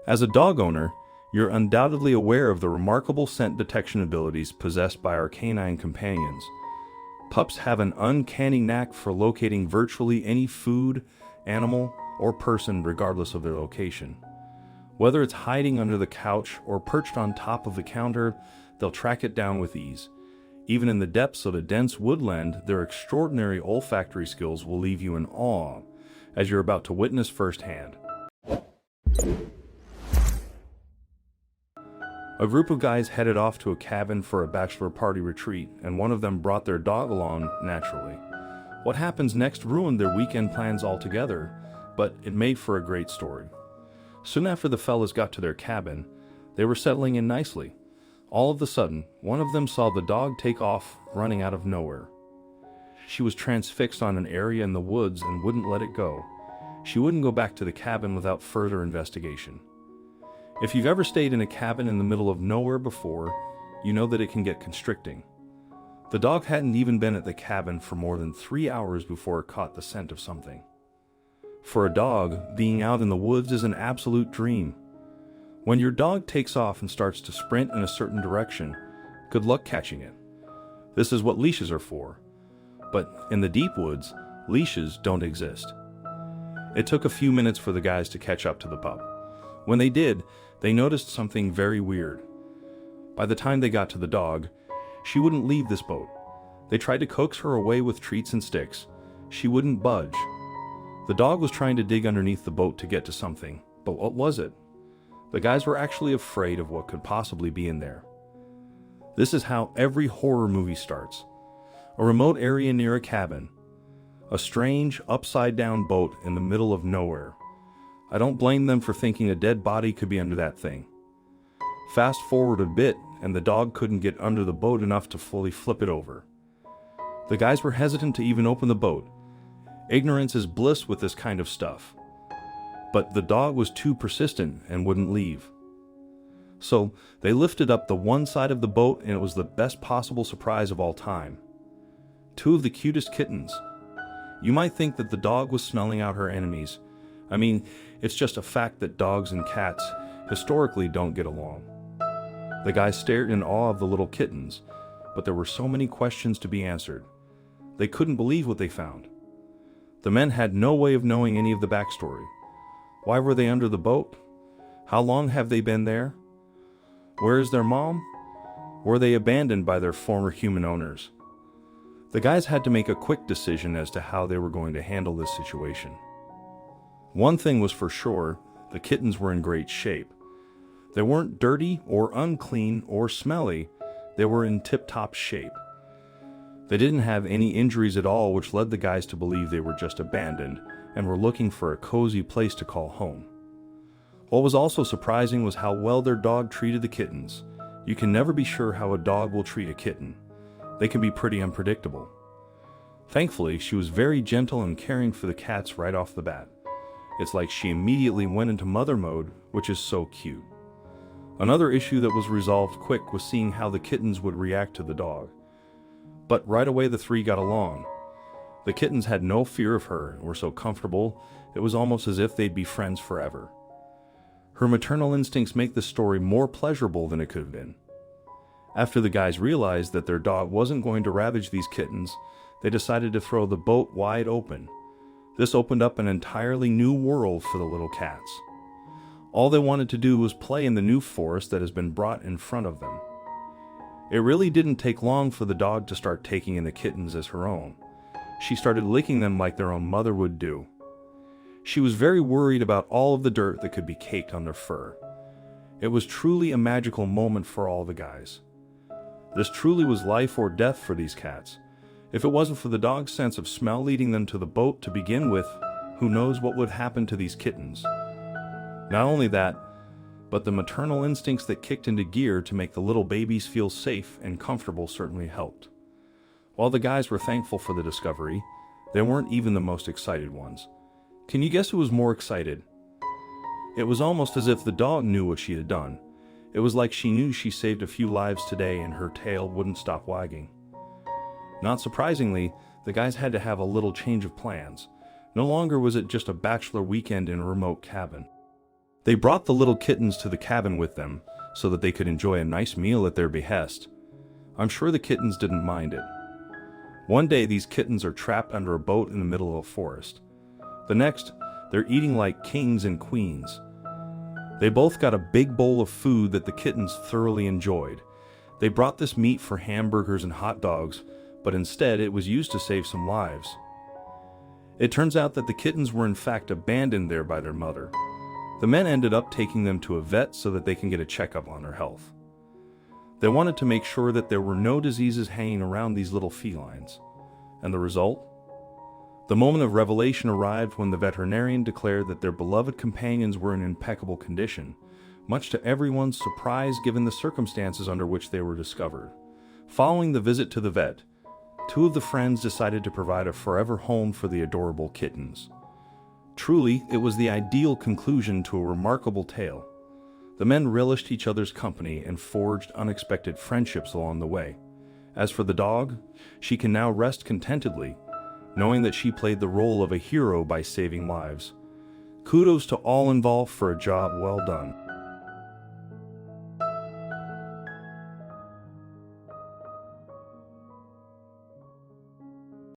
As a dog owner, you're undoubtedly aware of the remarkable scent detection abilities possessed by our canine companions. Pups have an uncanny knack for locating virtually any food, animal, or person regardless of their location. Whether it's hiding under the couch or perched on top of the counter, they'll track it down with ease. Even in the depths of a dense woodland, their extraordinary olfactory skills will leave you in awe, as you're about to witness firsthand. A group of guys headed off to a cabin for a bachelor party retreat, and one of them brought their dog along naturally. What happens next ruined their weekend plans altogether, but it made for a great story. Soon after the fellas got to their cabin, they were settling in nicely. All of a sudden, one of them saw the dog take off, running out of nowhere. She was transfixed on an area in the woods and wouldn't let it go. She wouldn't go back to the cabin without further investigation. If you've ever stayed in a cabin in the middle of nowhere before, you know that it can get constricting. The dog hadn't even been at the cabin for more than 3 hours before it caught the scent of something. For a dog, being out in the woods is an absolute dream. When your dog takes off and starts to sprint in a certain direction, good luck catching it. This is what leashes are for. But in the deep woods, leashes don't exist. It took a few minutes for the guys to catch up to the pup. When they did, they noticed something very weird. By the time they got to the dog, she wouldn't leave this boat. They tried to coax her away with treats and sticks. She wouldn't budge. The dog was trying to dig underneath the boat to get to something, but what was it? The guys were actually afraid of what could possibly be in there. This is how every horror movie starts. A remote area near a cabin. A strange, upside-down boat in the middle of nowhere. I don't blame them for thinking a dead body could be under that thing. Fast forward a bit, and the dog couldn't get under the boat enough to fully flip it over. The guys were hesitant to even open the boat. Ignorance is bliss with this kind of stuff. But the dog was too persistent and wouldn't leave. So they lifted up the one side of the boat, and it was the best possible surprise of all time. 2 of the cutest kittens. You might think that the dog was smelling out her enemies. I mean, it's just a fact that dogs and cats historically don't get along. The guys stared in awe of the little kittens, but there were so many questions to be answered. They couldn't believe what they found. The men had no way of knowing any of the backstory. Why were they under the boat? How long have they been there? Where is their mom? Were they abandoned by their former human owners? The guys had to make a quick decision as to how they were going to handle this situation. One thing was for sure, the kittens were in great shape. They weren't dirty or unclean or smelly, they were in tip-top shape. They didn't have any injuries at all, which led the guys to believe they were just abandoned and were looking for a cozy place to call home. What was also surprising was how well their dog treated the kittens. You can never be sure how a dog will treat a kitten. They can be pretty unpredictable. Thankfully, she was very gentle and caring for the cats right off the bat. It's like she immediately went into mother mode, which is so cute. Another issue that was resolved quick was seeing how the kittens would react to the dog. But right away the 3 got along. The kittens had no fear of her and were so comfortable, it was almost as if they'd be friends forever. Her maternal instincts make the story more pleasurable than it could have been. After the guys realized that their dog wasn't going to ravage these kittens, they decided to throw the boat wide open. This opened up an entirely new world for the little cats. All they wanted to do was play in the new forest that has been brought in front of them. It really didn't take long for the dog to start taking in the kittens as her own. She started licking them like their own mother would do. She was very worried about all of the dirt that could be caked on their fur. It was truly a magical moment for all the guys. This truly was life or death for these cats. If it wasn't for the dog's sense of smell leading them to the boat to begin with, who knows what would happen to these kittens. Not only that, but the maternal instincts that kicked into gear to make the little babies feel safe and comfortable certainly helped. While the guys were thankful for the discovery, they weren't even the most excited ones. Can you guess who was more excited? It was almost as if the dog knew what she had done. It was like she knew she saved a few lives today and her tail wouldn't stop wagging. Not surprisingly, the guys had to have a little change of plans. No longer was it just a bachelor weekend in a remote cabin. They brought the little kittens to the cabin with them so that they could enjoy a nice meal at their behest. I'm sure the kittens didn't mind it. One day these kittens are trapped under a boat in the middle of a forest. The next, they're eating like kings and queens. They both got a big bowl of food that the kittens thoroughly enjoyed. They brought this meat for hamburgers and hot dogs, but instead it was used to save some lives. It turns out that the kittens were in fact abandoned there by their mother. The men ended up taking them to a vet so that they can get a checkup on their health. They wanted to make sure that there were no diseases hanging around these little felines. And the result? The moment of revelation arrived when the veterinarian declared that their beloved companions were in impeccable condition, much to everyone's surprise given the circumstances under which they were discovered. Following the visit to the vet, two of the friends decided to provide a forever home for the adorable kittens. Truly, it was the ideal conclusion to a remarkable tale. The men relished each other's company and forged unexpected friendships along the way. As for the dog, she can now rest contentedly, knowing that she played the role of a hero by saving lives. Kudos to all involved for a job well done.